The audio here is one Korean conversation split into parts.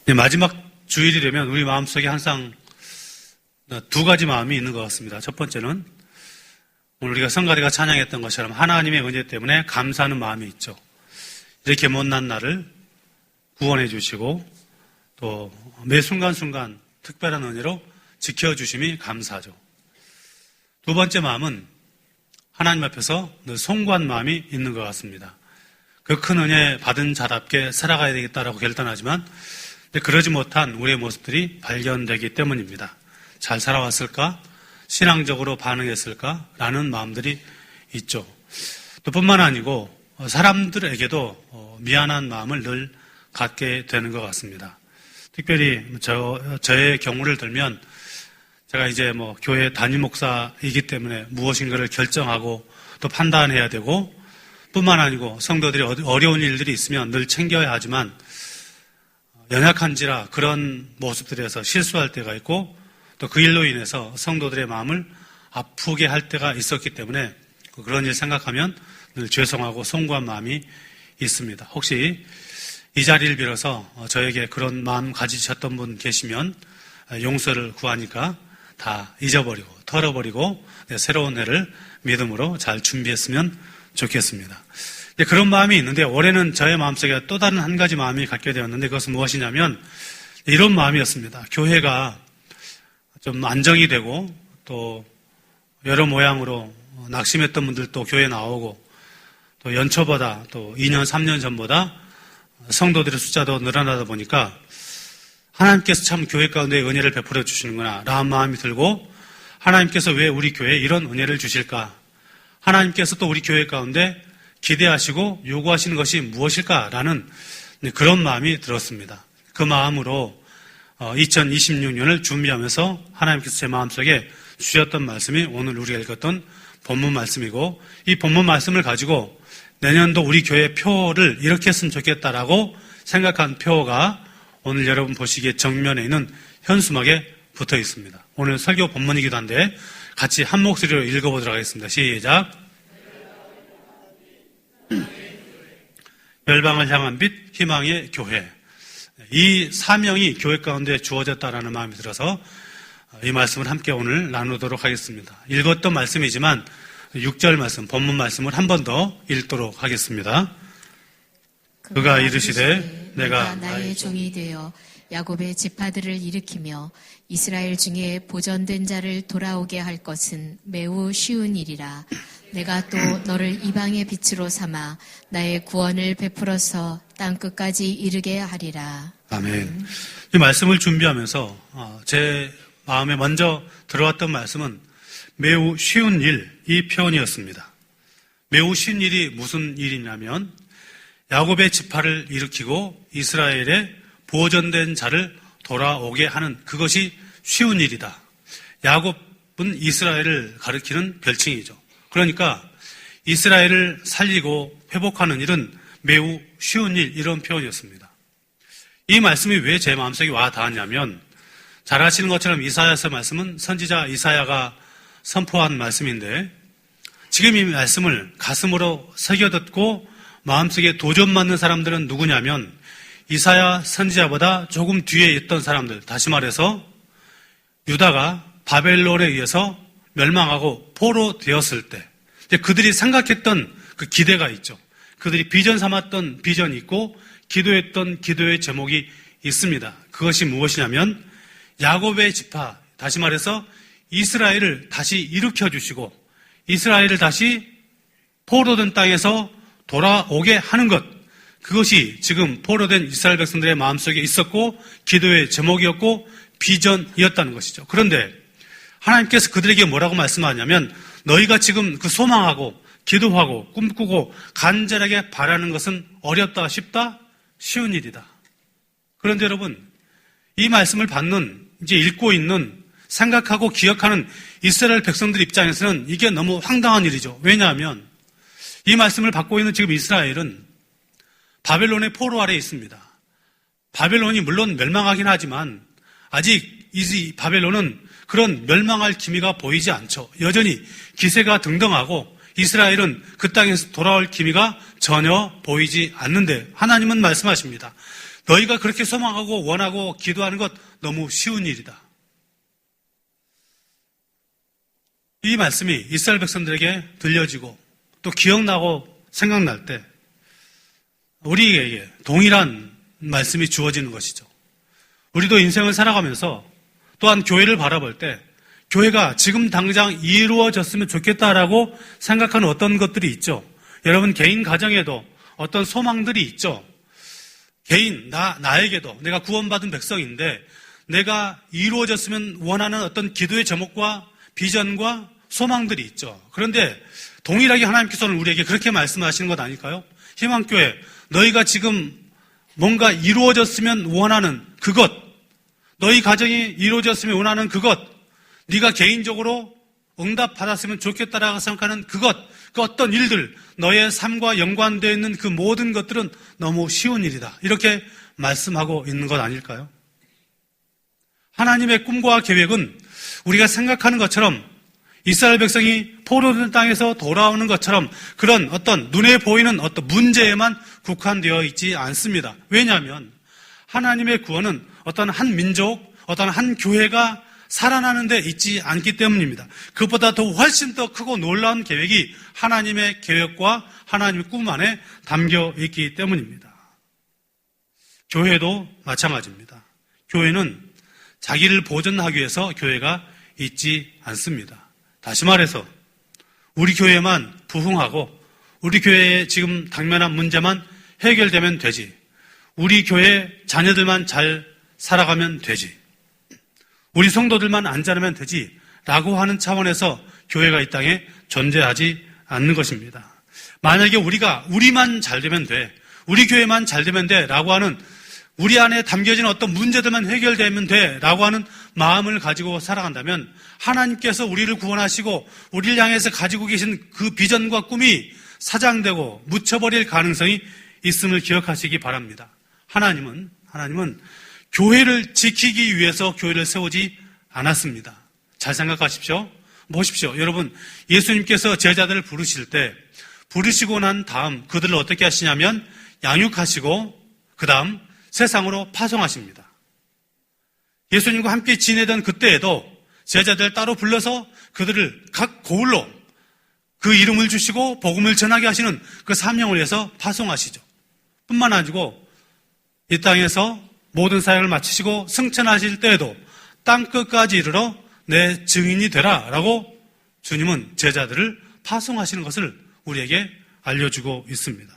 마지막 주일이 되면 우리 마음속에 항상 두 가지 마음이 있는 것 같습니다. 첫 번째는 오늘 우리가 성가대가 찬양했던 것처럼 하나님의 은혜 때문에 감사하는 마음이 있죠. 이렇게 못난 나를 구원해 주시고 또 매 순간순간 특별한 은혜로 지켜주심이 감사하죠. 두 번째 마음은 하나님 앞에서 늘 송구한 마음이 있는 것 같습니다. 그 큰 은혜 받은 자답게 살아가야 되겠다라고 결단하지만 그러지 못한 우리의 모습들이 발견되기 때문입니다. 잘 살아왔을까? 신앙적으로 반응했을까? 라는 마음들이 있죠. 또 뿐만 아니고 사람들에게도 미안한 마음을 늘 갖게 되는 것 같습니다. 특별히 저의 경우를 들면 제가 이제 교회 담임 목사이기 때문에 무엇인가를 결정하고 또 판단해야 되고 뿐만 아니고 성도들이 어려운 일들이 있으면 늘 챙겨야 하지만 연약한지라 그런 모습들에서 실수할 때가 있고 또 그 일로 인해서 성도들의 마음을 아프게 할 때가 있었기 때문에 그런 일 생각하면 늘 죄송하고 송구한 마음이 있습니다. 혹시 이 자리를 빌어서 저에게 그런 마음 가지셨던 분 계시면 용서를 구하니까 다 잊어버리고 털어버리고 새로운 해를 믿음으로 잘 준비했으면 좋겠습니다. 그런 마음이 있는데 올해는 저의 마음속에 또 다른 한 가지 마음이 갖게 되었는데 그것은 무엇이냐면 이런 마음이었습니다. 교회가 좀 안정이 되고 또 여러 모양으로 낙심했던 분들도 교회에 나오고 또 연초보다 또 2년, 3년 전보다 성도들의 숫자도 늘어나다 보니까 하나님께서 참 교회 가운데 은혜를 베풀어 주시는구나 라는 마음이 들고 하나님께서 왜 우리 교회에 이런 은혜를 주실까? 하나님께서 또 우리 교회 가운데 기대하시고 요구하시는 것이 무엇일까라는 그런 마음이 들었습니다. 그 마음으로 2026년을 준비하면서 하나님께서 제 마음속에 주셨던 말씀이 오늘 우리가 읽었던 본문 말씀이고 이 본문 말씀을 가지고 내년도 우리 교회 표를 이렇게 했으면 좋겠다라고 생각한 표가 오늘 여러분 보시기에 정면에 있는 현수막에 붙어 있습니다. 오늘 설교 본문이기도 한데 같이 한 목소리로 읽어보도록 하겠습니다. 시작. 열방을 향한 빛, 희망의 교회. 이 사명이 교회 가운데 주어졌다라는 마음이 들어서 이 말씀을 함께 오늘 나누도록 하겠습니다. 읽었던 말씀이지만 6절 말씀, 본문 말씀을 한 번 더 읽도록 하겠습니다. 그가 이르시되 내가 나의 종이 되어 야곱의 지파들을 일으키며 이스라엘 중에 보전된 자를 돌아오게 할 것은 매우 쉬운 일이라. 내가 또 너를 이방의 빛으로 삼아 나의 구원을 베풀어서 땅끝까지 이르게 하리라. 아멘. 이 말씀을 준비하면서 제 마음에 먼저 들어왔던 말씀은 매우 쉬운 일, 이 표현이었습니다. 매우 쉬운 일이 무슨 일이냐면 야곱의 지파를 일으키고 이스라엘의 보존된 자를 돌아오게 하는 그것이 쉬운 일이다. 야곱은 이스라엘을 가리키는 별칭이죠. 그러니까 이스라엘을 살리고 회복하는 일은 매우 쉬운 일, 이런 표현이었습니다. 이 말씀이 왜 제 마음속에 와 닿았냐면 잘 아시는 것처럼 이사야서 말씀은 선지자 이사야가 선포한 말씀인데 지금 이 말씀을 가슴으로 새겨듣고 마음속에 도전 맞는 사람들은 누구냐면 이사야 선지자보다 조금 뒤에 있던 사람들, 다시 말해서 유다가 바벨론에 의해서 멸망하고 포로되었을 때 그들이 생각했던 그 기대가 있죠. 그들이 비전 삼았던 비전이 있고 기도했던 기도의 제목이 있습니다. 그것이 무엇이냐면 야곱의 지파, 다시 말해서 이스라엘을 다시 일으켜주시고 이스라엘을 다시 포로된 땅에서 돌아오게 하는 것, 그것이 지금 포로된 이스라엘 백성들의 마음속에 있었고 기도의 제목이었고 비전이었다는 것이죠. 그런데 하나님께서 그들에게 뭐라고 말씀하냐면 너희가 지금 그 소망하고 기도하고 꿈꾸고 간절하게 바라는 것은 어렵다, 쉽다, 쉬운 일이다. 그런데 여러분, 이 말씀을 받는, 이제 읽고 있는, 생각하고 기억하는 이스라엘 백성들 입장에서는 이게 너무 황당한 일이죠. 왜냐하면 이 말씀을 받고 있는 지금 이스라엘은 바벨론의 포로 아래에 있습니다. 바벨론이 물론 멸망하긴 하지만 아직 이 바벨론은 그런 멸망할 기미가 보이지 않죠. 여전히 기세가 등등하고 이스라엘은 그 땅에서 돌아올 기미가 전혀 보이지 않는데 하나님은 말씀하십니다. 너희가 그렇게 소망하고 원하고 기도하는 것 너무 쉬운 일이다. 이 말씀이 이스라엘 백성들에게 들려지고 또 기억나고 생각날 때 우리에게 동일한 말씀이 주어지는 것이죠. 우리도 인생을 살아가면서 또한 교회를 바라볼 때 교회가 지금 당장 이루어졌으면 좋겠다라고 생각하는 어떤 것들이 있죠. 여러분 개인 가정에도 어떤 소망들이 있죠. 개인 나에게도 내가 구원받은 백성인데 내가 이루어졌으면 원하는 어떤 기도의 제목과 비전과 소망들이 있죠. 그런데 동일하게 하나님께서는 우리에게 그렇게 말씀하시는 것 아닐까요? 희망교회, 너희가 지금 뭔가 이루어졌으면 원하는 그것, 너희 가정이 이루어졌으면 원하는 그것, 네가 개인적으로 응답받았으면 좋겠다라고 생각하는 그것, 그 어떤 일들, 너의 삶과 연관되어 있는 그 모든 것들은 너무 쉬운 일이다. 이렇게 말씀하고 있는 것 아닐까요? 하나님의 꿈과 계획은 우리가 생각하는 것처럼 이스라엘 백성이 포로된 땅에서 돌아오는 것처럼 그런 어떤 눈에 보이는 어떤 문제에만 국한되어 있지 않습니다. 왜냐하면 하나님의 구원은 어떤 한 민족, 어떤 한 교회가 살아나는 데 있지 않기 때문입니다. 그것보다 더 훨씬 더 크고 놀라운 계획이 하나님의 계획과 하나님의 꿈 안에 담겨 있기 때문입니다. 교회도 마찬가지입니다. 교회는 자기를 보존하기 위해서 교회가 있지 않습니다. 다시 말해서 우리 교회만 부흥하고 우리 교회에 지금 당면한 문제만 해결되면 되지. 우리 교회 자녀들만 잘 살아가면 되지. 우리 성도들만 안전하면 되지 라고 하는 차원에서 교회가 이 땅에 존재하지 않는 것입니다. 만약에 우리만 잘 되면 돼, 우리 교회만 잘 되면 돼 라고 하는 우리 안에 담겨진 어떤 문제들만 해결되면 돼 라고 하는 마음을 가지고 살아간다면 하나님께서 우리를 구원하시고 우리를 향해서 가지고 계신 그 비전과 꿈이 사장되고 묻혀버릴 가능성이 있음을 기억하시기 바랍니다. 하나님은 교회를 지키기 위해서 교회를 세우지 않았습니다. 잘 생각하십시오. 보십시오. 여러분, 예수님께서 제자들을 부르시고 난 다음 그들을 어떻게 하시냐면 양육하시고 그 다음 세상으로 파송하십니다. 예수님과 함께 지내던 그때에도 제자들 따로 불러서 그들을 각 고을로 그 이름을 주시고 복음을 전하게 하시는 그 사명을 위해서 파송하시죠. 뿐만 아니고 이 땅에서 모든 사역을 마치시고 승천하실 때에도 땅끝까지 이르러 내 증인이 되라 라고 주님은 제자들을 파송하시는 것을 우리에게 알려주고 있습니다.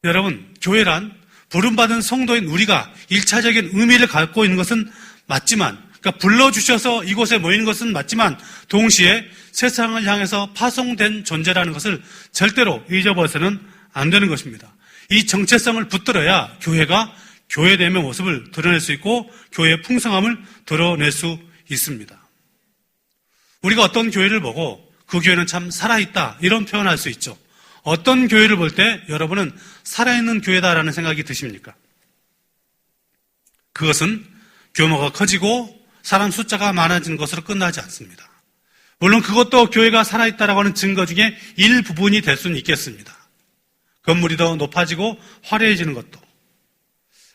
여러분, 교회란 부름받은 성도인 우리가 1차적인 의미를 갖고 있는 것은 맞지만, 그러니까 불러주셔서 이곳에 모이는 것은 맞지만 동시에 세상을 향해서 파송된 존재라는 것을 절대로 잊어버려서는 안 되는 것입니다. 이 정체성을 붙들어야 교회가 교회됨의 모습을 드러낼 수 있고 교회의 풍성함을 드러낼 수 있습니다. 우리가 어떤 교회를 보고 그 교회는 참 살아있다 이런 표현할 수 있죠. 어떤 교회를 볼 때 여러분은 살아있는 교회다라는 생각이 드십니까? 그것은 규모가 커지고 사람 숫자가 많아지는 것으로 끝나지 않습니다. 물론 그것도 교회가 살아있다라고 하는 증거 중에 일부분이 될 수는 있겠습니다. 건물이 더 높아지고 화려해지는 것도.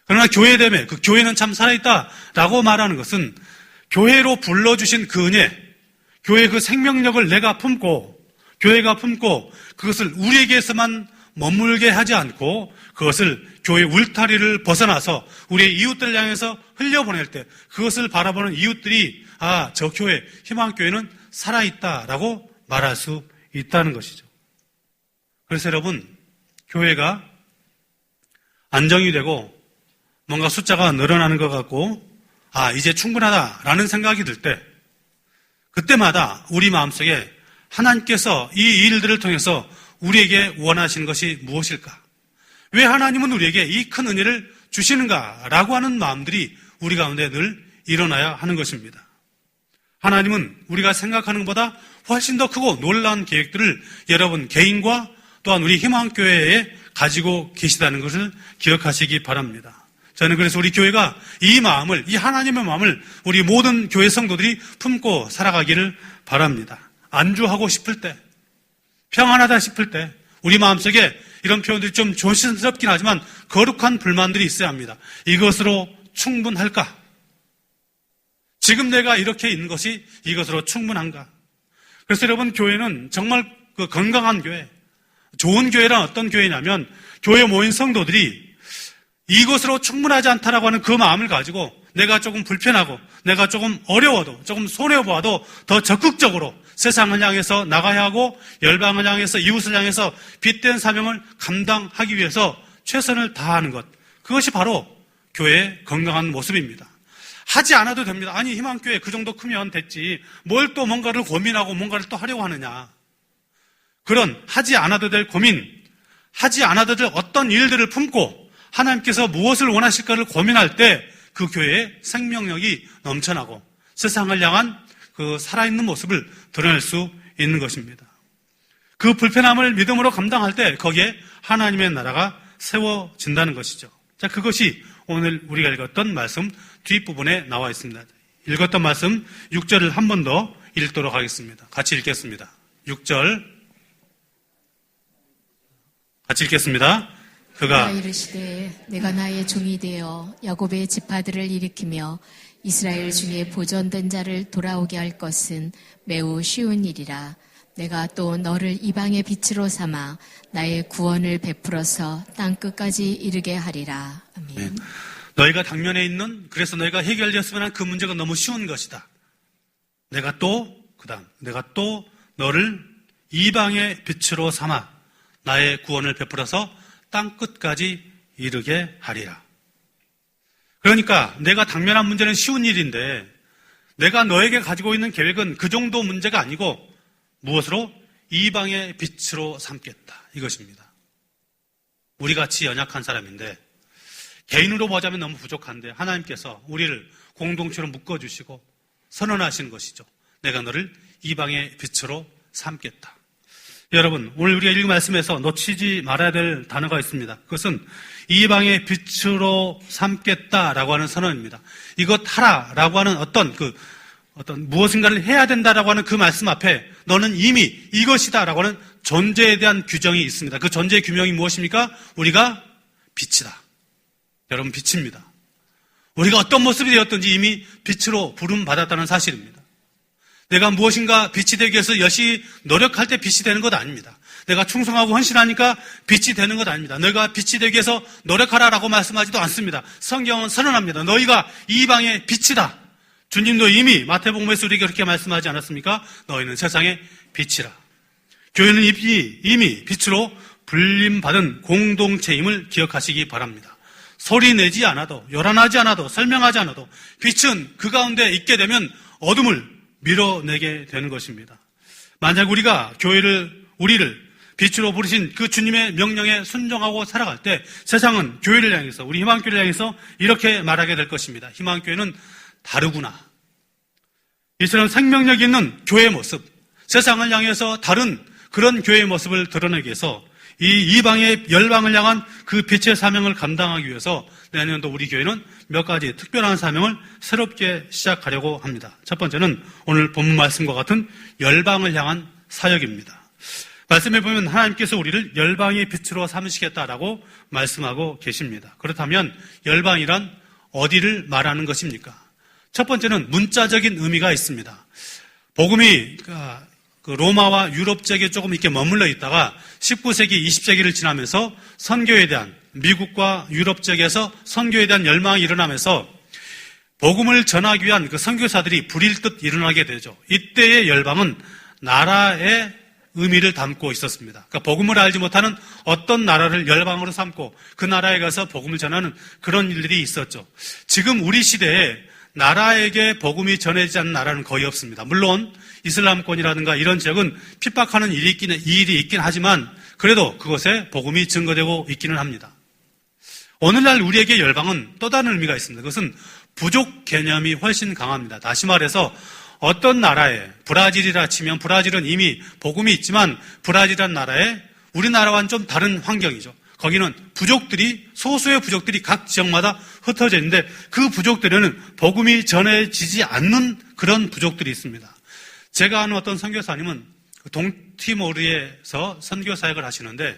그러나 교회됨에 그 교회는 참 살아있다라고 말하는 것은 교회로 불러주신 그 은혜, 교회의 그 생명력을 내가 품고 교회가 품고 그것을 우리에게서만 머물게 하지 않고 그것을 교회 울타리를 벗어나서 우리의 이웃들을 향해서 흘려보낼 때 그것을 바라보는 이웃들이 저 교회, 희망교회는 살아있다라고 말할 수 있다는 것이죠. 그래서 여러분, 교회가 안정이 되고 뭔가 숫자가 늘어나는 것 같고 이제 충분하다라는 생각이 들 때 그때마다 우리 마음속에 하나님께서 이 일들을 통해서 우리에게 원하시는 것이 무엇일까? 왜 하나님은 우리에게 이 큰 은혜를 주시는가라고 하는 마음들이 우리 가운데 늘 일어나야 하는 것입니다. 하나님은 우리가 생각하는 것보다 훨씬 더 크고 놀라운 계획들을 여러분 개인과 또한 우리 희망교회에 가지고 계시다는 것을 기억하시기 바랍니다. 저는 그래서 우리 교회가 이 마음을, 이 하나님의 마음을 우리 모든 교회 성도들이 품고 살아가기를 바랍니다. 안주하고 싶을 때, 평안하다 싶을 때, 우리 마음속에 이런 표현들이 좀 조심스럽긴 하지만 거룩한 불만들이 있어야 합니다. 이것으로 충분할까? 지금 내가 이렇게 있는 것이 이것으로 충분한가? 그래서 여러분, 교회는 정말 그 건강한 교회, 좋은 교회란 어떤 교회냐면 교회에 모인 성도들이 이것으로 충분하지 않다라고 하는 그 마음을 가지고 내가 조금 불편하고 내가 조금 어려워도 조금 손해보아도 더 적극적으로 세상을 향해서 나가야 하고 열방을 향해서 이웃을 향해서 빗된 사명을 감당하기 위해서 최선을 다하는 것, 그것이 바로 교회의 건강한 모습입니다. 하지 않아도 됩니다. 아니, 희망교회 그 정도 크면 됐지 뭘 또 뭔가를 고민하고 뭔가를 또 하려고 하느냐. 그런 하지 않아도 될 고민, 하지 않아도 될 어떤 일들을 품고 하나님께서 무엇을 원하실까를 고민할 때 그 교회의 생명력이 넘쳐나고 세상을 향한 그 살아있는 모습을 드러낼 수 있는 것입니다. 그 불편함을 믿음으로 감당할 때 거기에 하나님의 나라가 세워진다는 것이죠. 자, 그것이 오늘 우리가 읽었던 말씀 뒷부분에 나와 있습니다. 읽었던 말씀 6절을 한 번 더 읽도록 하겠습니다. 같이 읽겠습니다. 6절 같이 읽겠습니다. 그가 이르시되 내가 나의 종이 되어 야곱의 지파들을 일으키며 이스라엘 중에 보존된 자를 돌아오게 할 것은 매우 쉬운 일이라. 내가 또 너를 이방의 빛으로 삼아 나의 구원을 베풀어서 땅 끝까지 이르게 하리라. 아멘. 네. 너희가 당면에 있는, 그래서 너희가 해결되었으면 한 그 문제가 너무 쉬운 것이다. 내가 또 너를 이방의 빛으로 삼아 나의 구원을 베풀어서 땅 끝까지 이르게 하리라. 그러니까 내가 당면한 문제는 쉬운 일인데 내가 너에게 가지고 있는 계획은 그 정도 문제가 아니고 무엇으로? 이방의 빛으로 삼겠다. 이것입니다. 우리같이 연약한 사람인데 개인으로 보자면 너무 부족한데 하나님께서 우리를 공동체로 묶어주시고 선언하시는 것이죠. 내가 너를 이방의 빛으로 삼겠다. 여러분, 오늘 우리가 읽은 말씀에서 놓치지 말아야 될 단어가 있습니다. 그것은 이방의 빛으로 삼겠다라고 하는 선언입니다. 이것 하라라고 하는 어떤 무엇인가를 해야 된다라고 하는 그 말씀 앞에 너는 이미 이것이다라고 하는 존재에 대한 규정이 있습니다. 그 존재의 규명이 무엇입니까? 우리가 빛이다. 여러분, 빛입니다. 우리가 어떤 모습이 되었든지 이미 빛으로 부름받았다는 사실입니다. 내가 무엇인가 빛이 되기 위해서 열심히 노력할 때 빛이 되는 것 아닙니다. 내가 충성하고 헌신하니까 빛이 되는 것 아닙니다. 너희가 빛이 되기 위해서 노력하라라고 말씀하지도 않습니다. 성경은 선언합니다. 너희가 이방의 빛이다. 주님도 이미 마태복음에서 우리에게 그렇게 말씀하지 않았습니까? 너희는 세상의 빛이라. 교회는 이미 빛으로 불림받은 공동체임을 기억하시기 바랍니다. 소리 내지 않아도, 요란하지 않아도, 설명하지 않아도 빛은 그 가운데 있게 되면 어둠을 밀어내게 되는 것입니다. 만약 우리가 우리를 빛으로 부르신 그 주님의 명령에 순종하고 살아갈 때 세상은 교회를 향해서, 우리 희망교회를 향해서 이렇게 말하게 될 것입니다. 희망교회는 다르구나. 이처럼 생명력 있는 교회의 모습, 세상을 향해서 다른 그런 교회의 모습을 드러내기 위해서 이 이방의 열방을 향한 그 빛의 사명을 감당하기 위해서 내년도 우리 교회는 몇 가지 특별한 사명을 새롭게 시작하려고 합니다. 첫 번째는 오늘 본문 말씀과 같은 열방을 향한 사역입니다. 말씀해 보면 하나님께서 우리를 열방의 빛으로 삼으시겠다라고 말씀하고 계십니다. 그렇다면 열방이란 어디를 말하는 것입니까? 첫 번째는 문자적인 의미가 있습니다. 복음이 로마와 유럽 지역에 조금 이렇게 머물러 있다가 19세기, 20세기를 지나면서 선교에 대한, 미국과 유럽 지역에서 선교에 대한 열망이 일어나면서 복음을 전하기 위한 그 선교사들이 불일 듯 일어나게 되죠. 이때의 열방은 나라의 의미를 담고 있었습니다. 그러니까 복음을 알지 못하는 어떤 나라를 열방으로 삼고 그 나라에 가서 복음을 전하는 그런 일들이 있었죠. 지금 우리 시대에 나라에게 복음이 전해지지 않는 나라는 거의 없습니다. 물론 이슬람권이라든가 이런 지역은 핍박하는 일이 있긴 하지만 그래도 그곳에 복음이 증거되고 있기는 합니다. 오늘날 우리에게 열방은 또 다른 의미가 있습니다. 그것은 부족 개념이 훨씬 강합니다. 다시 말해서 어떤 나라에, 브라질이라 치면 브라질은 이미 복음이 있지만 브라질이라는 나라에 우리나라와는 좀 다른 환경이죠. 거기는 소수의 부족들이 각 지역마다 흩어져 있는데 그 부족들에는 복음이 전해지지 않는 그런 부족들이 있습니다. 제가 아는 어떤 선교사님은 동티모르에서 선교 사역을 하시는데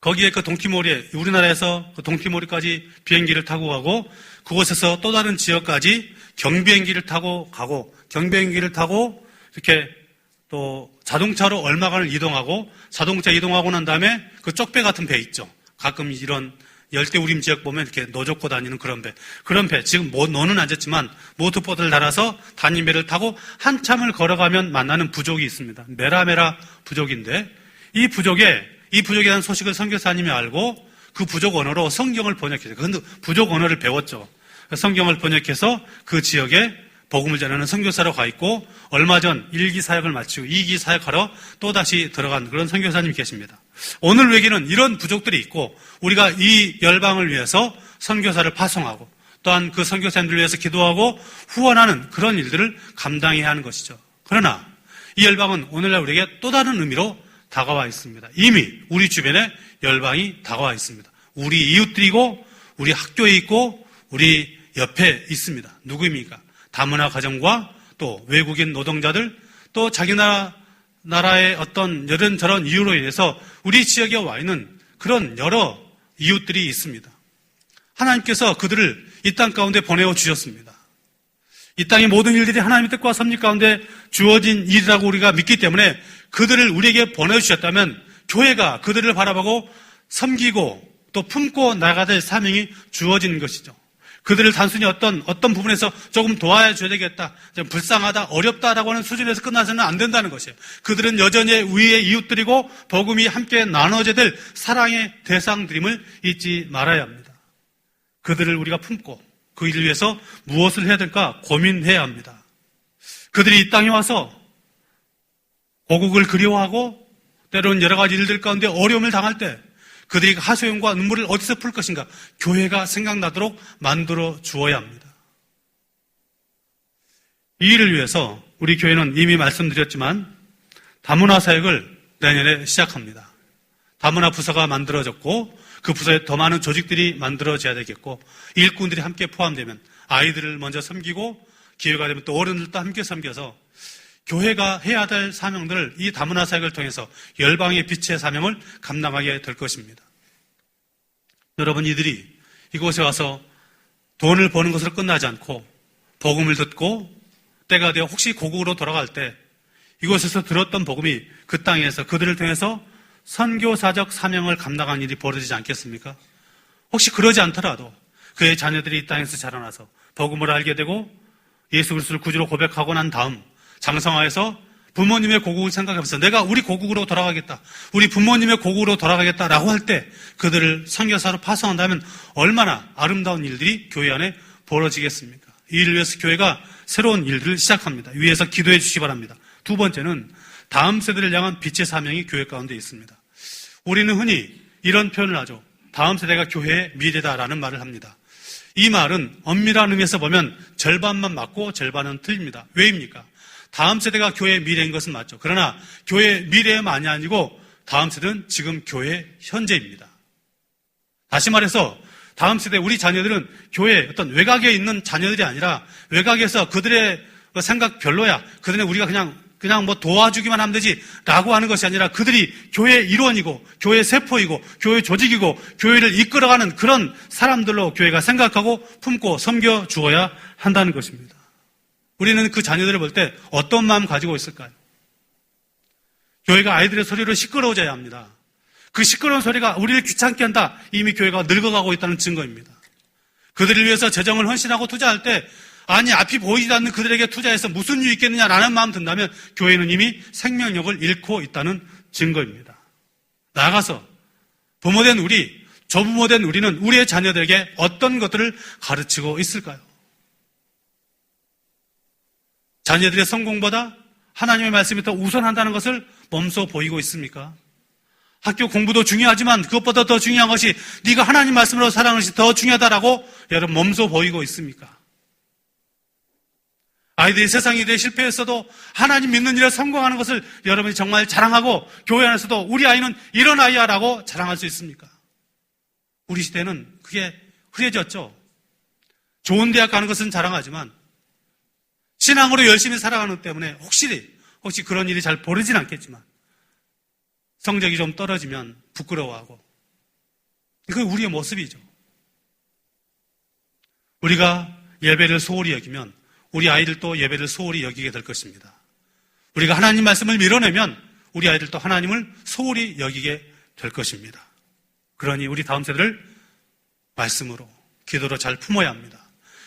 거기에 그 동티모리에, 우리나라에서 그 동티모리까지 비행기를 타고 가고, 그곳에서 또 다른 지역까지 경비행기를 타고 가고, 경비행기를 타고 이렇게 또 자동차로 얼마간을 이동하고, 자동차 이동하고 난 다음에 그 쪽배 같은 배 있죠. 가끔 이런 열대우림 지역 보면 이렇게 노젓고 다니는 그런 배. 그런 배, 지금 노는 앉았지만 모터보트를 달아서 다니는 배를 타고 한참을 걸어가면 만나는 부족이 있습니다. 메라메라 부족인데, 이 부족에 대한 소식을 선교사님이 알고 그 부족 언어로 성경을 번역했어요. 근데 부족 언어를 배웠죠. 성경을 번역해서 그 지역에 복음을 전하는 선교사로 가 있고, 얼마 전 1기 사역을 마치고 2기 사역하러 또다시 들어간 그런 선교사님이 계십니다. 오늘 외기는 이런 부족들이 있고, 우리가 이 열방을 위해서 선교사를 파송하고, 또한 그 선교사님들을 위해서 기도하고 후원하는 그런 일들을 감당해야 하는 것이죠. 그러나 이 열방은 오늘날 우리에게 또 다른 의미로 다가와 있습니다. 이미 우리 주변에 열방이 다가와 있습니다. 우리 이웃들이고, 우리 학교에 있고, 우리 옆에 있습니다. 누구입니까? 다문화 가정과 또 외국인 노동자들, 또 자기 나라의 어떤 이런저런 이유로 인해서 우리 지역에 와 있는 그런 여러 이웃들이 있습니다. 하나님께서 그들을 이 땅 가운데 보내어 주셨습니다. 이 땅의 모든 일들이 하나님의 뜻과 섭리 가운데 주어진 일이라고 우리가 믿기 때문에 그들을 우리에게 보내주셨다면 교회가 그들을 바라보고 섬기고 또 품고 나가야 될 사명이 주어진 것이죠. 그들을 단순히 어떤 부분에서 조금 도와줘야 되겠다, 좀 불쌍하다, 어렵다라고 하는 수준에서 끝나서는 안 된다는 것이에요. 그들은 여전히 우리의 이웃들이고 복음이 함께 나눠져야 될 사랑의 대상들임을 잊지 말아야 합니다. 그들을 우리가 품고 그 일을 위해서 무엇을 해야 될까 고민해야 합니다. 그들이 이 땅에 와서 고국을 그리워하고 때로는 여러 가지 일들 가운데 어려움을 당할 때 그들이 하소연과 눈물을 어디서 풀 것인가? 교회가 생각나도록 만들어 주어야 합니다. 이 일을 위해서 우리 교회는 이미 말씀드렸지만 다문화 사역을 내년에 시작합니다. 다문화 부서가 만들어졌고 그 부서에 더 많은 조직들이 만들어져야 되겠고 일꾼들이 함께 포함되면 아이들을 먼저 섬기고 기회가 되면 또 어른들도 함께 섬겨서 교회가 해야 될 사명들을 이 다문화 사역을 통해서 열방의 빛의 사명을 감당하게 될 것입니다. 여러분, 이들이 이곳에 와서 돈을 버는 것으로 끝나지 않고 복음을 듣고 때가 되어 혹시 고국으로 돌아갈 때 이곳에서 들었던 복음이 그 땅에서 그들을 통해서 선교사적 사명을 감당하는 일이 벌어지지 않겠습니까? 혹시 그러지 않더라도 그의 자녀들이 이 땅에서 자라나서 복음을 알게 되고 예수 그리스도를 구주로 고백하고 난 다음 장성화해서 부모님의 고국을 생각해보면서 내가 우리 고국으로 돌아가겠다, 우리 부모님의 고국으로 돌아가겠다라고 할 때 그들을 선교사로 파송한다면 얼마나 아름다운 일들이 교회 안에 벌어지겠습니까? 이 일을 위해서 교회가 새로운 일들을 시작합니다. 위에서 기도해 주시기 바랍니다. 두 번째는 다음 세대를 향한 빛의 사명이 교회 가운데 있습니다. 우리는 흔히 이런 표현을 하죠. 다음 세대가 교회의 미래다라는 말을 합니다. 이 말은 엄밀한 의미에서 보면 절반만 맞고 절반은 틀립니다. 왜입니까? 다음 세대가 교회의 미래인 것은 맞죠. 그러나 교회의 미래만이 아니고 다음 세대는 지금 교회의 현재입니다. 다시 말해서 다음 세대 우리 자녀들은 교회 어떤 외곽에 있는 자녀들이 아니라 외곽에서 그들의 생각 별로야, 그들은 우리가 그냥 뭐 도와주기만 하면 되지 라고 하는 것이 아니라 그들이 교회의 일원이고 교회의 세포이고 교회의 조직이고 교회를 이끌어가는 그런 사람들로 교회가 생각하고 품고 섬겨 주어야 한다는 것입니다. 우리는 그 자녀들을 볼 때 어떤 마음 가지고 있을까요? 교회가 아이들의 소리로 시끄러워져야 합니다. 그 시끄러운 소리가 우리를 귀찮게 한다. 이미 교회가 늙어가고 있다는 증거입니다. 그들을 위해서 재정을 헌신하고 투자할 때 아니 앞이 보이지 않는 그들에게 투자해서 무슨 이유 있겠느냐라는 마음 든다면 교회는 이미 생명력을 잃고 있다는 증거입니다. 나아가서 부모된 우리, 조부모된 우리는 우리의 자녀들에게 어떤 것들을 가르치고 있을까요? 자녀들의 성공보다 하나님의 말씀이 더 우선한다는 것을 몸소 보이고 있습니까? 학교 공부도 중요하지만 그것보다 더 중요한 것이 네가 하나님 말씀으로 살아가는 것이 더 중요하다라고 여러분 몸소 보이고 있습니까? 아이들이 세상 일에 실패했어도 하나님 믿는 일에 성공하는 것을 여러분이 정말 자랑하고 교회 안에서도 우리 아이는 이런 아이야라고 자랑할 수 있습니까? 우리 시대는 그게 흐려졌죠. 좋은 대학 가는 것은 자랑하지만 신앙으로 열심히 살아가는 것 때문에 혹시 그런 일이 잘 벌어지진 않겠지만 성적이 좀 떨어지면 부끄러워하고 이건 우리의 모습이죠. 우리가 예배를 소홀히 여기면 우리 아이들도 예배를 소홀히 여기게 될 것입니다. 우리가 하나님 말씀을 밀어내면 우리 아이들도 하나님을 소홀히 여기게 될 것입니다. 그러니 우리 다음 세대를 말씀으로, 기도로 잘 품어야 합니다.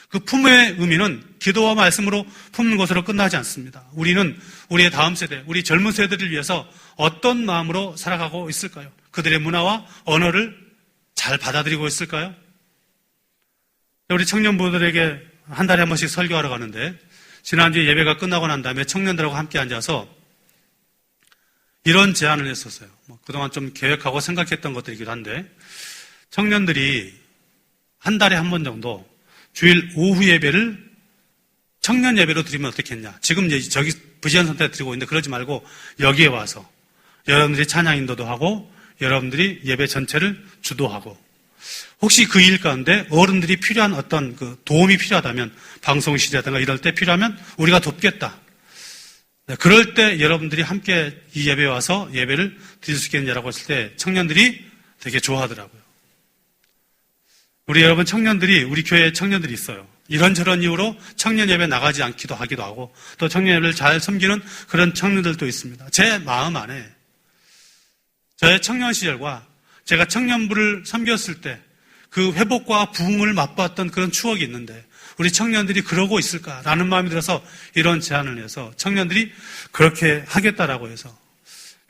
그 품의 의미는 기도와 말씀으로 품는 것으로 끝나지 않습니다. 우리는 우리의 다음 세대, 우리 젊은 세대를 위해서 어떤 마음으로 살아가고 있을까요? 그들의 문화와 언어를 잘 받아들이고 있을까요? 우리 청년부들에게 한 달에 한 번씩 설교하러 가는데 지난주에 예배가 끝나고 난 다음에 청년들하고 함께 앉아서 이런 제안을 했었어요. 그동안 좀 계획하고 생각했던 것들이기도 한데 청년들이 한 달에 한 번 정도 주일 오후 예배를 청년 예배로 드리면 어떻겠냐. 지금 이제 저기 부지한 선택 드리고 있는데 그러지 말고 여기에 와서 여러분들이 찬양 인도도 하고 여러분들이 예배 전체를 주도하고 혹시 그 일 가운데 어른들이 필요한 어떤 그 도움이 필요하다면 방송실이라든가 이럴 때 필요하면 우리가 돕겠다. 그럴 때 여러분들이 함께 이 예배에 와서 예배를 드릴 수 있겠냐라고 했을 때 청년들이 되게 좋아하더라고요. 우리 여러분 청년들이 우리 교회에 청년들이 있어요. 이런저런 이유로 청년 예배 나가지 않기도 하기도 하고 또 청년 예배를 잘 섬기는 그런 청년들도 있습니다. 제 마음 안에 저의 청년 시절과 제가 청년부를 섬겼을 때 그 회복과 부흥을 맛봤던 그런 추억이 있는데 우리 청년들이 그러고 있을까라는 마음이 들어서 이런 제안을 해서 청년들이 그렇게 하겠다라고 해서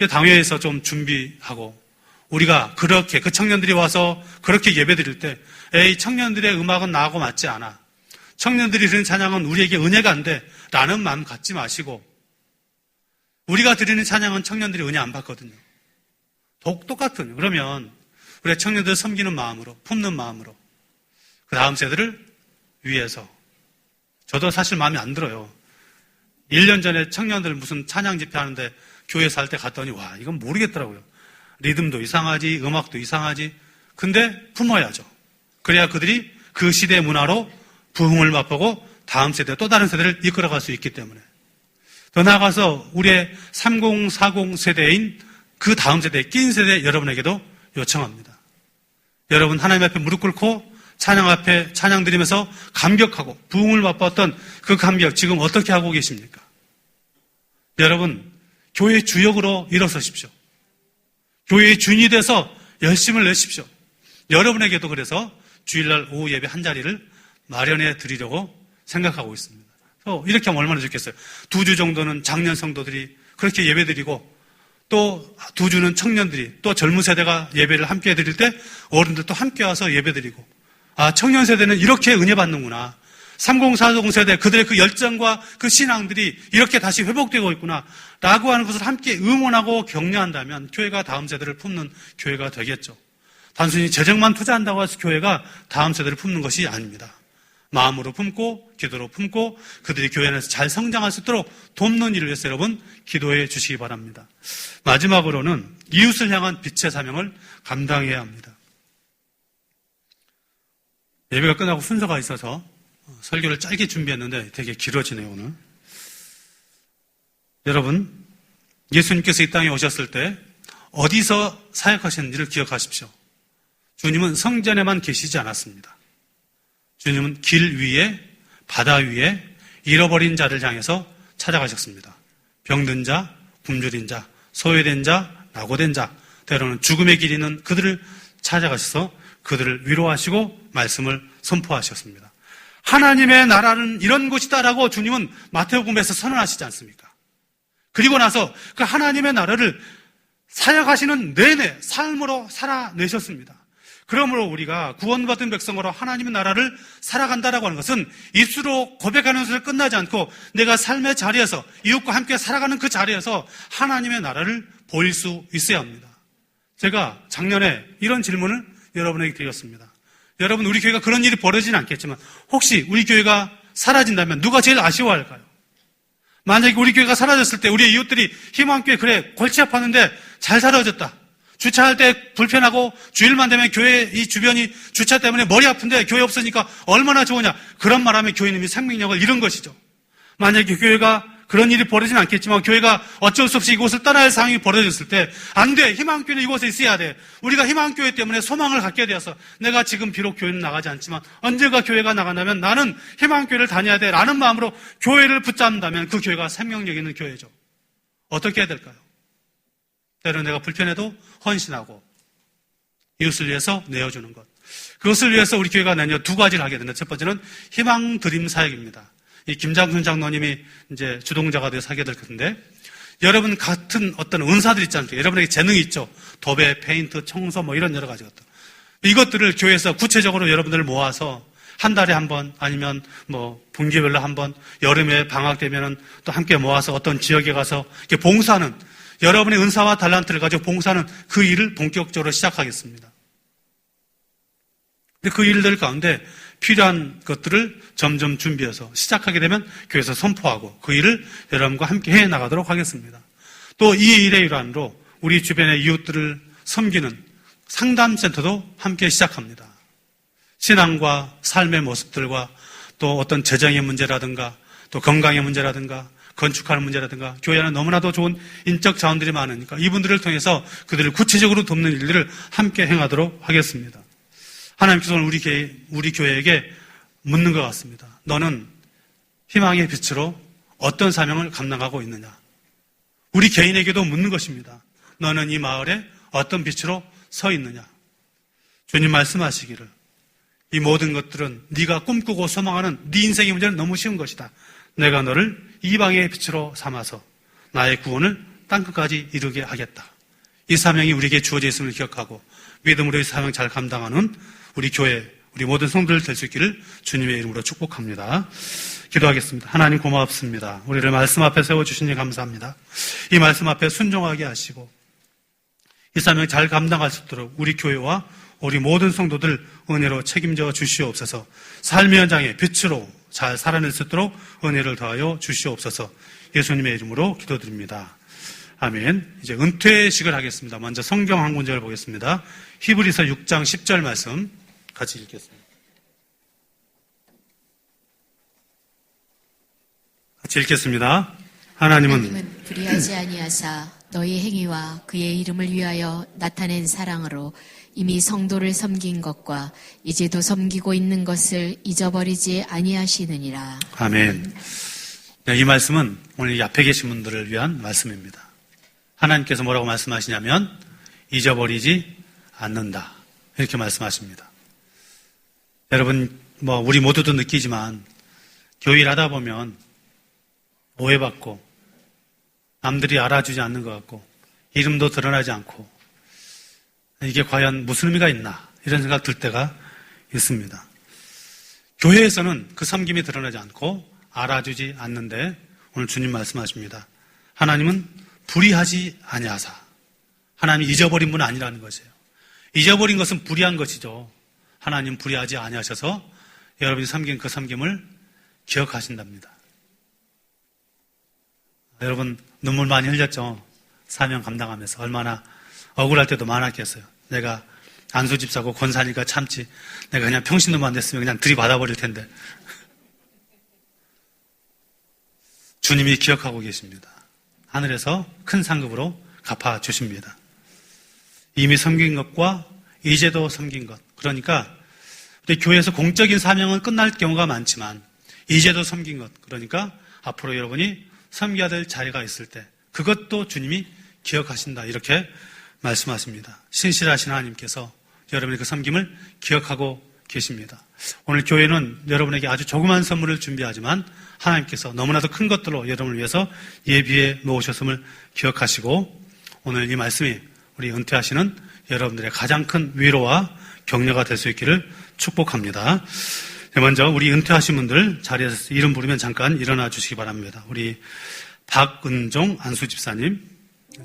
당회에서 좀 준비하고 우리가 그렇게 그 청년들이 와서 그렇게 예배 드릴 때 에이 청년들의 음악은 나하고 맞지 않아. 청년들이 드리는 찬양은 우리에게 은혜가 안 돼. 라는 마음 갖지 마시고 우리가 드리는 찬양은 청년들이 은혜 안 받거든요. 똑같거든요. 그러면 우리 청년들 섬기는 마음으로 품는 마음으로 그 다음 세대를 위해서 저도 사실 마음에 안 들어요. 1년 전에 청년들 무슨 찬양 집회 하는데 교회에서 할 때 갔더니 와 이건 모르겠더라고요. 리듬도 이상하지 음악도 이상하지 근데 품어야죠. 그래야 그들이 그 시대의 문화로 부흥을 맛보고 다음 세대 또 다른 세대를 이끌어갈 수 있기 때문에 더 나아가서 우리의 30, 40 세대인 그 다음 세대 낀 세대 여러분에게도 요청합니다. 여러분 하나님 앞에 무릎 꿇고 찬양 앞에 찬양 드리면서 감격하고 부흥을 맛봤던 그 감격 지금 어떻게 하고 계십니까? 여러분 교회의 주역으로 일어서십시오. 교회의 주인이 돼서 열심을 내십시오. 여러분에게도 그래서 주일날 오후 예배 한 자리를 마련해 드리려고 생각하고 있습니다. 이렇게 하면 얼마나 좋겠어요. 2주 정도는 장년 성도들이 그렇게 예배 드리고 또 2주는 청년들이 또 젊은 세대가 예배를 함께 드릴 때 어른들도 함께 와서 예배 드리고 청년 세대는 이렇게 은혜 받는구나. 30, 40 세대 그들의 그 열정과 그 신앙들이 이렇게 다시 회복되고 있구나 라고 하는 것을 함께 응원하고 격려한다면 교회가 다음 세대를 품는 교회가 되겠죠. 단순히 재정만 투자한다고 해서 교회가 다음 세대를 품는 것이 아닙니다. 마음으로 품고 기도로 품고 그들이 교회 안에서 잘 성장할 수 있도록 돕는 일을 위해서 여러분 기도해 주시기 바랍니다. 마지막으로는 이웃을 향한 빛의 사명을 감당해야 합니다. 예배가 끝나고 순서가 있어서 설교를 짧게 준비했는데 되게 길어지네요 오늘. 여러분 예수님께서 이 땅에 오셨을 때 어디서 사역하셨는지를 기억하십시오. 주님은 성전에만 계시지 않았습니다. 주님은 길 위에 바다 위에 잃어버린 자를 향해서 찾아가셨습니다. 병든 자, 굶주린 자, 소외된 자, 낙오된 자, 때로는 죽음의 길 있는 그들을 찾아가셔서 그들을 위로하시고 말씀을 선포하셨습니다. 하나님의 나라는 이런 곳이다라고 주님은 마태복음에서 선언하시지 않습니까? 그리고 나서 그 하나님의 나라를 사역하시는 내내 삶으로 살아내셨습니다. 그러므로 우리가 구원받은 백성으로 하나님의 나라를 살아간다라고 하는 것은 입술로 고백하는 것을 끝나지 않고 내가 삶의 자리에서 이웃과 함께 살아가는 그 자리에서 하나님의 나라를 보일 수 있어야 합니다. 제가 작년에 이런 질문을 여러분에게 드렸습니다. 여러분 우리 교회가 그런 일이 벌어지지는 않겠지만 혹시 우리 교회가 사라진다면 누가 제일 아쉬워할까요? 만약에 우리 교회가 사라졌을 때 우리 이웃들이 희망교회 그래 골치 아팠는데 잘 사라졌다. 주차할 때 불편하고 주일만 되면 교회 이 주변이 주차 때문에 머리 아픈데 교회 없으니까 얼마나 좋으냐. 그런 말하면 교회님이 생명력을 잃은 것이죠. 만약에 교회가 그런 일이 벌어지진 않겠지만 교회가 어쩔 수 없이 이곳을 떠나야 할 상황이 벌어졌을 때 안 돼. 희망교회는 이곳에 있어야 돼. 우리가 희망교회 때문에 소망을 갖게 되어서 내가 지금 비록 교회는 나가지 않지만 언젠가 교회가 나간다면 나는 희망교회를 다녀야 돼 라는 마음으로 교회를 붙잡는다면 그 교회가 생명력 있는 교회죠. 어떻게 해야 될까요? 때로는 내가 불편해도 헌신하고 이웃을 위해서 내어주는 것. 그것을 위해서 우리 교회가 내년 두 가지를 하게 된다. 첫 번째는 희망 드림 사역입니다. 이 김장순 장로님이 이제 주동자가 되어서 하게 될 것인데, 여러분 같은 어떤 은사들 있지 않습니까? 여러분에게 재능이 있죠. 도배, 페인트, 청소 뭐 이런 여러 가지 것들. 이것들을 교회에서 구체적으로 여러분들을 모아서 한 달에 한 번 아니면 뭐 분기별로 한 번, 여름에 방학 되면은 또 함께 모아서 어떤 지역에 가서 이렇게 봉사하는, 여러분의 은사와 달란트를 가지고 봉사하는 그 일을 본격적으로 시작하겠습니다. 근데 그 일들 가운데 필요한 것들을 점점 준비해서 시작하게 되면 교회에서 선포하고 그 일을 여러분과 함께 해 나가도록 하겠습니다. 또 이 일의 일환으로 우리 주변의 이웃들을 섬기는 상담센터도 함께 시작합니다. 신앙과 삶의 모습들과 또 어떤 재정의 문제라든가 또 건강의 문제라든가 건축하는 문제라든가 교회 안에 너무나도 좋은 인적 자원들이 많으니까 이분들을 통해서 그들을 구체적으로 돕는 일들을 함께 행하도록 하겠습니다. 하나님께서 오늘 우리 교회에게 묻는 것 같습니다. 너는 희망의 빛으로 어떤 사명을 감당하고 있느냐? 우리 개인에게도 묻는 것입니다. 너는 이 마을에 어떤 빛으로 서 있느냐? 주님 말씀하시기를 이 모든 것들은 네가 꿈꾸고 소망하는 네 인생의 문제는 너무 쉬운 것이다. 내가 너를 이방의 빛으로 삼아서 나의 구원을 땅끝까지 이루게 하겠다. 이 사명이 우리에게 주어져 있음을 기억하고 믿음으로 이 사명 잘 감당하는 우리 교회, 우리 모든 성도들 될 수 있기를 주님의 이름으로 축복합니다. 기도하겠습니다. 하나님 고맙습니다. 우리를 말씀 앞에 세워주시니 감사합니다. 이 말씀 앞에 순종하게 하시고 이 사명 잘 감당할 수 있도록 우리 교회와 우리 모든 성도들 은혜로 책임져 주시옵소서. 삶의 현장에 빛으로 잘 살아낼 수 있도록 은혜를 더하여 주시옵소서. 예수님의 이름으로 기도드립니다. 아멘. 이제 은퇴식을 하겠습니다. 먼저 성경 한 군절을 보겠습니다. 히브리서 6장 10절 말씀 같이 읽겠습니다. 같이 읽겠습니다. 하나님은 불의하지 아니하사 너희 행위와 그의 이름을 위하여 나타낸 사랑으로 이미 성도를 섬긴 것과 이제도 섬기고 있는 것을 잊어버리지 아니하시느니라. 아멘. 이 말씀은 오늘 이 앞에 계신 분들을 위한 말씀입니다. 하나님께서 뭐라고 말씀하시냐면 잊어버리지 않는다. 이렇게 말씀하십니다. 여러분, 우리 모두도 느끼지만 교회를 하다 보면 오해받고 남들이 알아주지 않는 것 같고 이름도 드러나지 않고 이게 과연 무슨 의미가 있나 이런 생각 들 때가 있습니다. 교회에서는 그 섬김이 드러나지 않고 알아주지 않는데 오늘 주님 말씀하십니다. 하나님은 불의하지 아니하사 하나님이 잊어버린 분은 아니라는 것이에요. 잊어버린 것은 불의한 것이죠. 하나님 불의하지 아니하셔서 여러분이 섬긴 그 섬김을 기억하신답니다. 여러분 눈물 많이 흘렸죠? 사명 감당하면서 얼마나 억울할 때도 많았겠어요. 내가 안수집사고 권사니까 참지. 내가 그냥 평신도만 됐으면 그냥 들이받아버릴 텐데. 주님이 기억하고 계십니다. 하늘에서 큰 상급으로 갚아주십니다. 이미 섬긴 것과 이제도 섬긴 것. 그러니까 우리 교회에서 공적인 사명은 끝날 경우가 많지만 이제도 섬긴 것. 그러니까 앞으로 여러분이 섬겨야 될 자리가 있을 때 그것도 주님이 기억하신다. 이렇게 말씀하십니다. 신실하신 하나님께서 여러분의 그 섬김을 기억하고 계십니다. 오늘 교회는 여러분에게 아주 조그만 선물을 준비하지만 하나님께서 너무나도 큰 것들로 여러분을 위해서 예비해 놓으셨음을 기억하시고 오늘 이 말씀이 우리 은퇴하시는 여러분들의 가장 큰 위로와 격려가 될 수 있기를 축복합니다. 먼저 우리 은퇴하신 분들 자리에서 이름 부르면 잠깐 일어나 주시기 바랍니다. 우리 박은종 안수집사님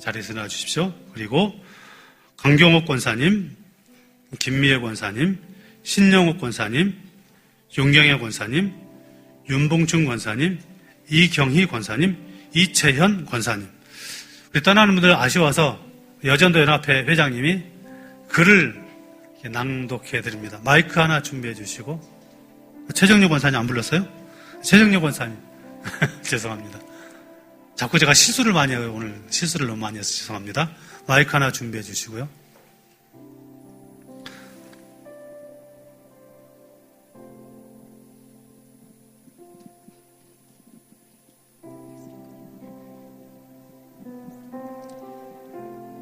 자리에서 일어나 주십시오. 그리고 강경옥 권사님, 김미애 권사님, 신영옥 권사님, 윤경혜 권사님, 윤봉춘 권사님, 이경희 권사님, 이채현 권사님. 우리 떠나는 분들 아쉬워서 여전도 연합회 회장님이 글을 낭독해 드립니다. 마이크 하나 준비해 주시고. 최정료 권사님 안 불렀어요? 최정료 권사님. 죄송합니다. 자꾸 제가 실수를 많이 해요. 오늘 실수를 너무 많이 해서 죄송합니다. 마이크 하나 준비해 주시고요.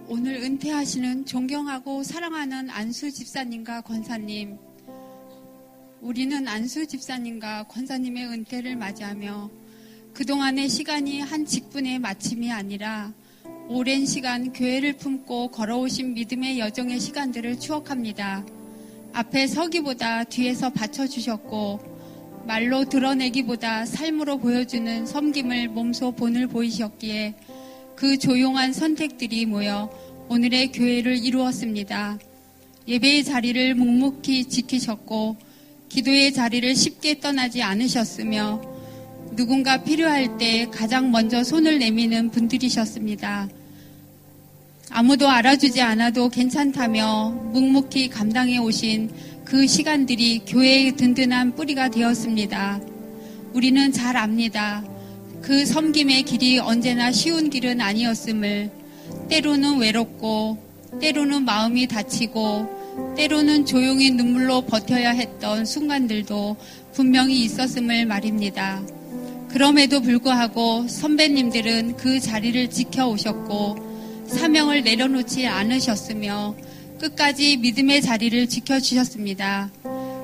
오늘 은퇴하시는 존경하고 사랑하는 안수 집사님과 권사님, 우리는 안수 집사님과 권사님의 은퇴를 맞이하며 그동안의 시간이 한 직분의 마침이 아니라 오랜 시간 교회를 품고 걸어오신 믿음의 여정의 시간들을 추억합니다. 앞에 서기보다 뒤에서 받쳐주셨고 말로 드러내기보다 삶으로 보여주는 섬김을 몸소 본을 보이셨기에 그 조용한 선택들이 모여 오늘의 교회를 이루었습니다. 예배의 자리를 묵묵히 지키셨고 기도의 자리를 쉽게 떠나지 않으셨으며 누군가 필요할 때 가장 먼저 손을 내미는 분들이셨습니다. 아무도 알아주지 않아도 괜찮다며 묵묵히 감당해 오신 그 시간들이 교회의 든든한 뿌리가 되었습니다. 우리는 잘 압니다. 그 섬김의 길이 언제나 쉬운 길은 아니었음을, 때로는 외롭고 때로는 마음이 다치고 때로는 조용히 눈물로 버텨야 했던 순간들도 분명히 있었음을 말입니다. 그럼에도 불구하고 선배님들은 그 자리를 지켜오셨고 사명을 내려놓지 않으셨으며 끝까지 믿음의 자리를 지켜주셨습니다.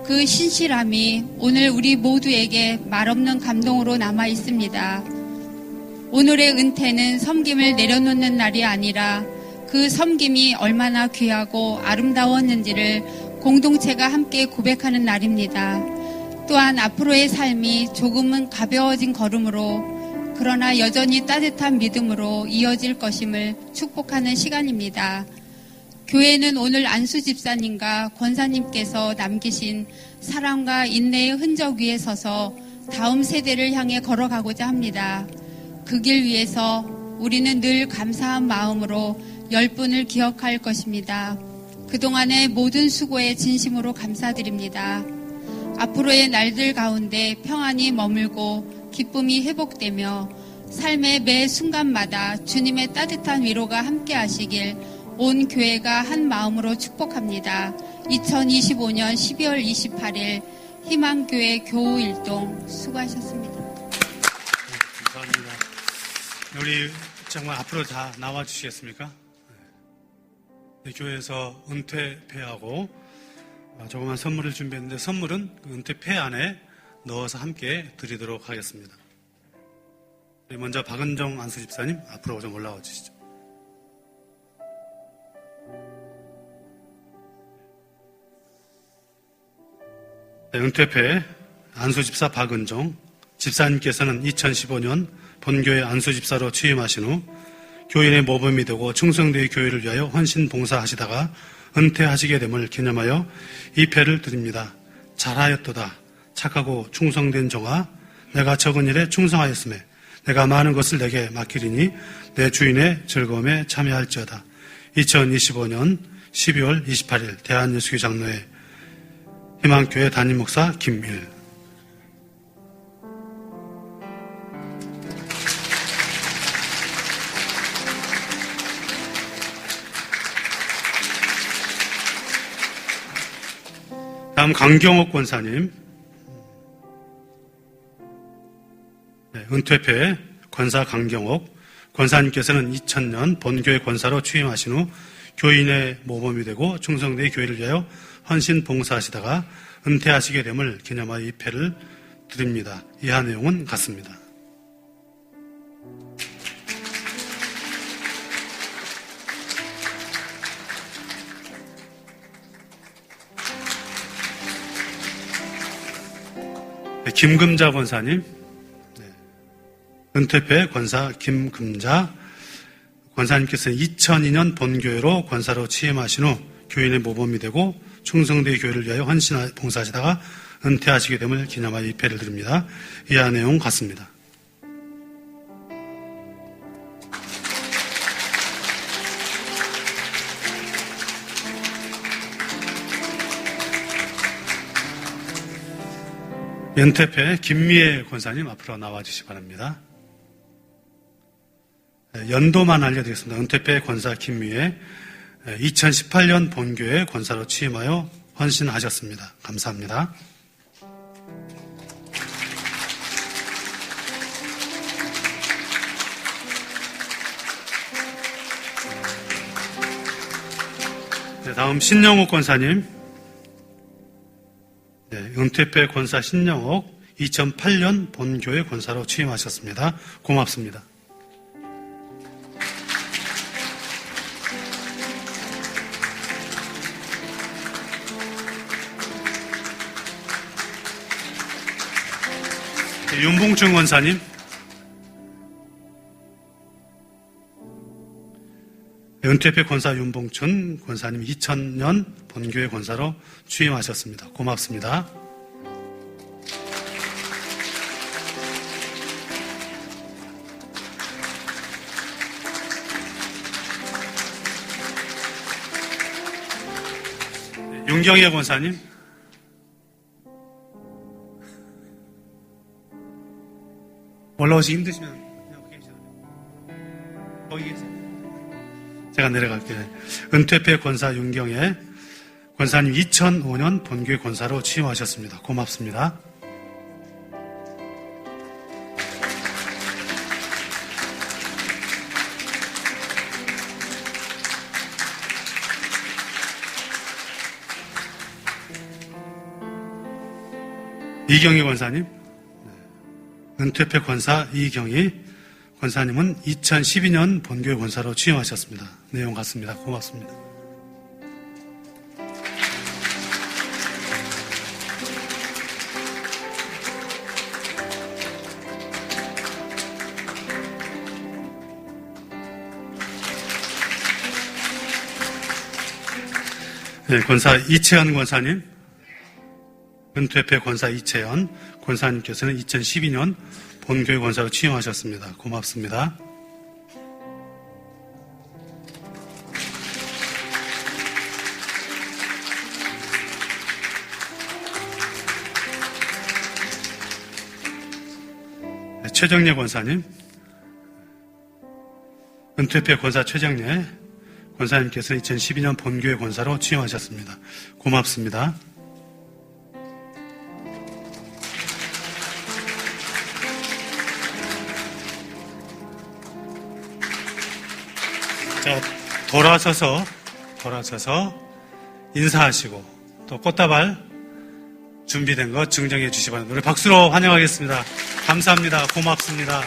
그 신실함이 오늘 우리 모두에게 말없는 감동으로 남아 있습니다. 오늘의 은퇴는 섬김을 내려놓는 날이 아니라 그 섬김이 얼마나 귀하고 아름다웠는지를 공동체가 함께 고백하는 날입니다. 또한 앞으로의 삶이 조금은 가벼워진 걸음으로 그러나 여전히 따뜻한 믿음으로 이어질 것임을 축복하는 시간입니다. 교회는 오늘 안수 집사님과 권사님께서 남기신 사랑과 인내의 흔적 위에 서서 다음 세대를 향해 걸어가고자 합니다. 그 길 위에서 우리는 늘 감사한 마음으로 10분을 기억할 것입니다. 그동안의 모든 수고에 진심으로 감사드립니다. 앞으로의 날들 가운데 평안이 머물고 기쁨이 회복되며 삶의 매 순간마다 주님의 따뜻한 위로가 함께 하시길 온 교회가 한 마음으로 축복합니다. 2025년 12월 28일 희망교회 교우일동 수고하셨습니다. 감사합니다. 우리 정말 앞으로 다 나와주시겠습니까? 네, 교회에서 은퇴패하고 조그만 선물을 준비했는데 선물은 그 은퇴패 안에 넣어서 함께 드리도록 하겠습니다. 먼저 박은정 안수 집사님 앞으로 좀 올라와 주시죠. 네, 은퇴패 안수집사 박은정 집사님께서는 2015년 본교회 안수집사로 취임하신 후 교인의 모범이 되고 충성되의 교회를 위하여 헌신 봉사하시다가 은퇴하시게 됨을 기념하여 이 패를 드립니다. 잘하였도다. 착하고 충성된 종아, 내가 적은 일에 충성하였음에 내가 많은 것을 내게 맡기리니 내 주인의 즐거움에 참여할지어다. 2025년 12월 28일 대한예수교 장로회 희망교회 담임목사 김일. 다음 강경옥 권사님. 네, 은퇴패 권사 강경옥 권사님께서는 2000년 본교회 권사로 취임하신 후 교인의 모범이 되고 충성되의 교회를 위하여 헌신 봉사하시다가 은퇴하시게 됨을 기념하여 이 패를 드립니다. 이하 내용은 같습니다. 네, 김금자 권사님, 네, 은퇴패 권사 김금자 권사님께서는 2002년 본교회로 권사로 취임하신 후 교인의 모범이 되고 충성되의 교회를 위하여 헌신 봉사하시다가 은퇴하시게 됨을 기념하여 이 패를 드립니다. 이하 내용 같습니다. 연퇴패 김미애 권사님 앞으로 나와주시기 바랍니다. 연도만 알려드리겠습니다. 은퇴패 권사 김미애 2018년 본교회 권사로 취임하여 헌신하셨습니다. 감사합니다. 네, 다음 신영옥 권사님. 네, 은퇴패 권사 신영옥 2008년 본교회 권사로 취임하셨습니다. 고맙습니다. 네, 윤봉춘 권사님. 은퇴패 권사 윤봉춘 권사님 2000년 본교회 권사로 취임하셨습니다. 고맙습니다. 윤경혜 권사님. 올라오시기 힘드시면 그냥 거기 계세요. 거기 계세요. 제가 내려갈게요. 은퇴패 권사 윤경혜 권사님 2005년 본교회 권사로 취임하셨습니다. 고맙습니다. 이경희 권사님. 은퇴패 권사 이경희 권사님은 2012년 본교회 권사로 취임하셨습니다. 내용 같습니다. 고맙습니다. 네, 권사 이채연 권사님. 은퇴패 권사 이채연 권사님께서는 2012년 본교회 권사로 취임하셨습니다. 고맙습니다. 네, 최정례 권사님. 은퇴패 권사 최정례 권사님께서는 2012년 본교회 권사로 취임하셨습니다. 고맙습니다. 자, 돌아서서 인사하시고 또 꽃다발 준비된 거 증정해 주시기 바랍니다. 우리 박수로 환영하겠습니다. 감사합니다. 고맙습니다.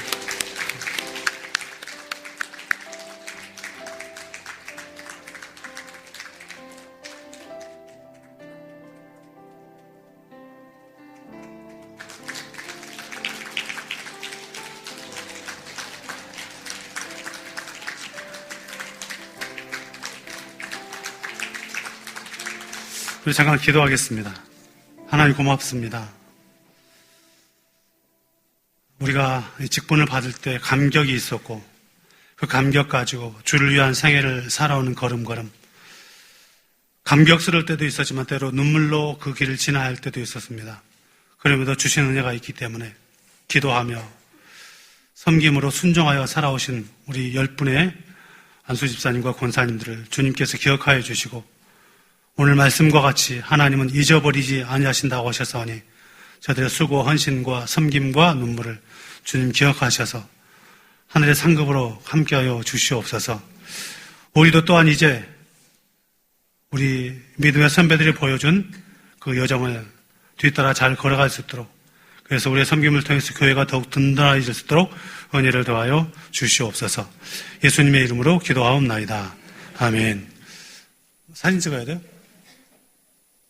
우리 잠깐 기도하겠습니다. 하나님 고맙습니다. 우리가 직분을 받을 때 감격이 있었고 그 감격 가지고 주를 위한 생애를 살아오는 걸음걸음, 감격스러울 때도 있었지만 때로 눈물로 그 길을 지나야 할 때도 있었습니다. 그럼에도 주신 은혜가 있기 때문에 기도하며 섬김으로 순종하여 살아오신 우리 10분의 안수집사님과 권사님들을 주님께서 기억하여 주시고 오늘 말씀과 같이 하나님은 잊어버리지 아니하신다고 하셨사오니 저들의 수고, 헌신과 섬김과 눈물을 주님 기억하셔서 하늘의 상급으로 함께하여 주시옵소서. 우리도 또한 이제 우리 믿음의 선배들이 보여준 그 여정을 뒤따라 잘 걸어갈 수 있도록, 그래서 우리의 섬김을 통해서 교회가 더욱 든든해질 수 있도록 은혜를 더하여 주시옵소서. 예수님의 이름으로 기도하옵나이다. 아멘. 사진 찍어야 돼요?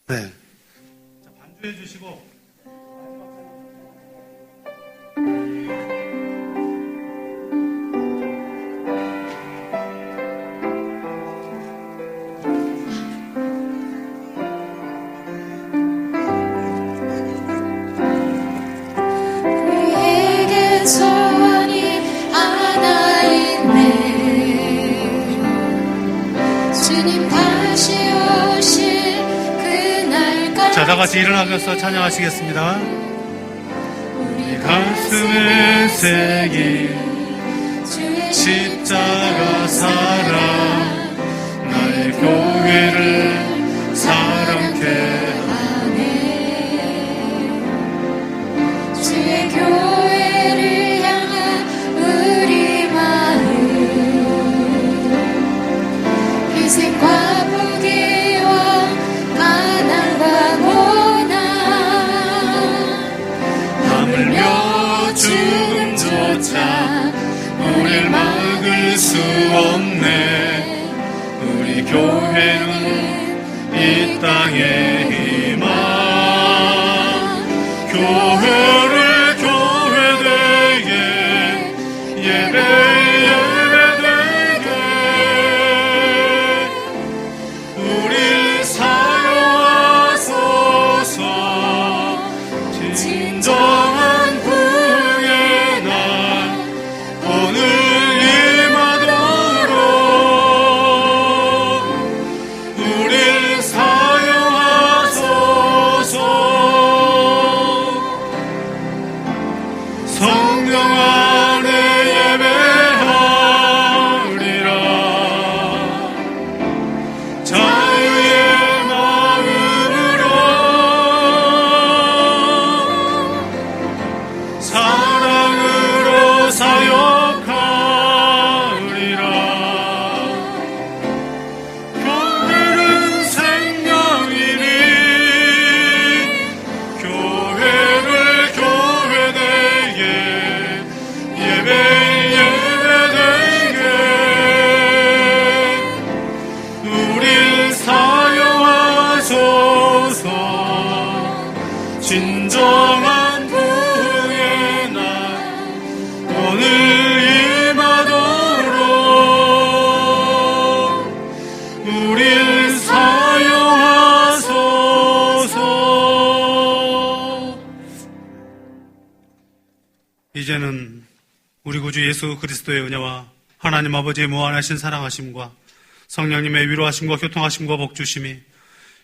네. 자, 반주해 주시고. 우리에게 소원이 하나 있네. 주님 다시 오실 자, 다 같이 일어나셔서 찬양하시겠습니다. 우리 가슴에 새긴 주의 십자가 사랑 나의 교회를 사랑케 하네. 주의 교회를 향한 우리 마음 희생과 포기와 가난과 고난 하물며 죽음조차 우릴 막을 수 없네. 우리 교회는 이 땅의 희망. 교회를 교회되게 예배 예배되게 우릴 사용하소서. 진정한 부흥의 날 오늘 임하도록 우릴 사용하소서. 성령 안에 예배하리라. 자유의 마음으로 사랑으로 사역하리라. 교회는 생명이니 교회를 교회되게 예배 예배되게 우릴 사용하소서. 진정한 부흥의 날 오늘 임하도록 우릴 사용하소서. 이제는 우리 구주 예수 그리스도의 은혜와 하나님 아버지의 무한하신 사랑하심과 성령님의 위로하심과 교통하심과 복주심이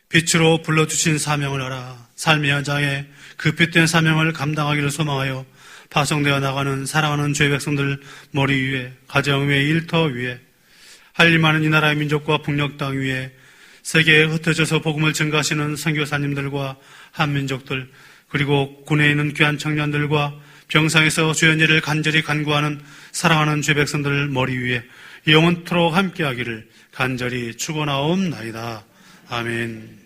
빛으로 불러주신 사명을 알아 삶의 현장에 그 빛된 사명을 감당하기를 소망하여 파송되어 나가는 사랑하는 주의 백성들 머리 위에, 가정 위에, 일터 위에, 할 일 많은 이 나라의 민족과 북녘 땅 위에 세계에 흩어져서 복음을 증가하시는 선교사님들과 한민족들, 그리고 군에 있는 귀한 청년들과 병상에서 주의 일을 간절히 간구하는 사랑하는 주의 백성들 머리 위에 영원토록 함께하기를 간절히 축원하옵나이다. 아멘.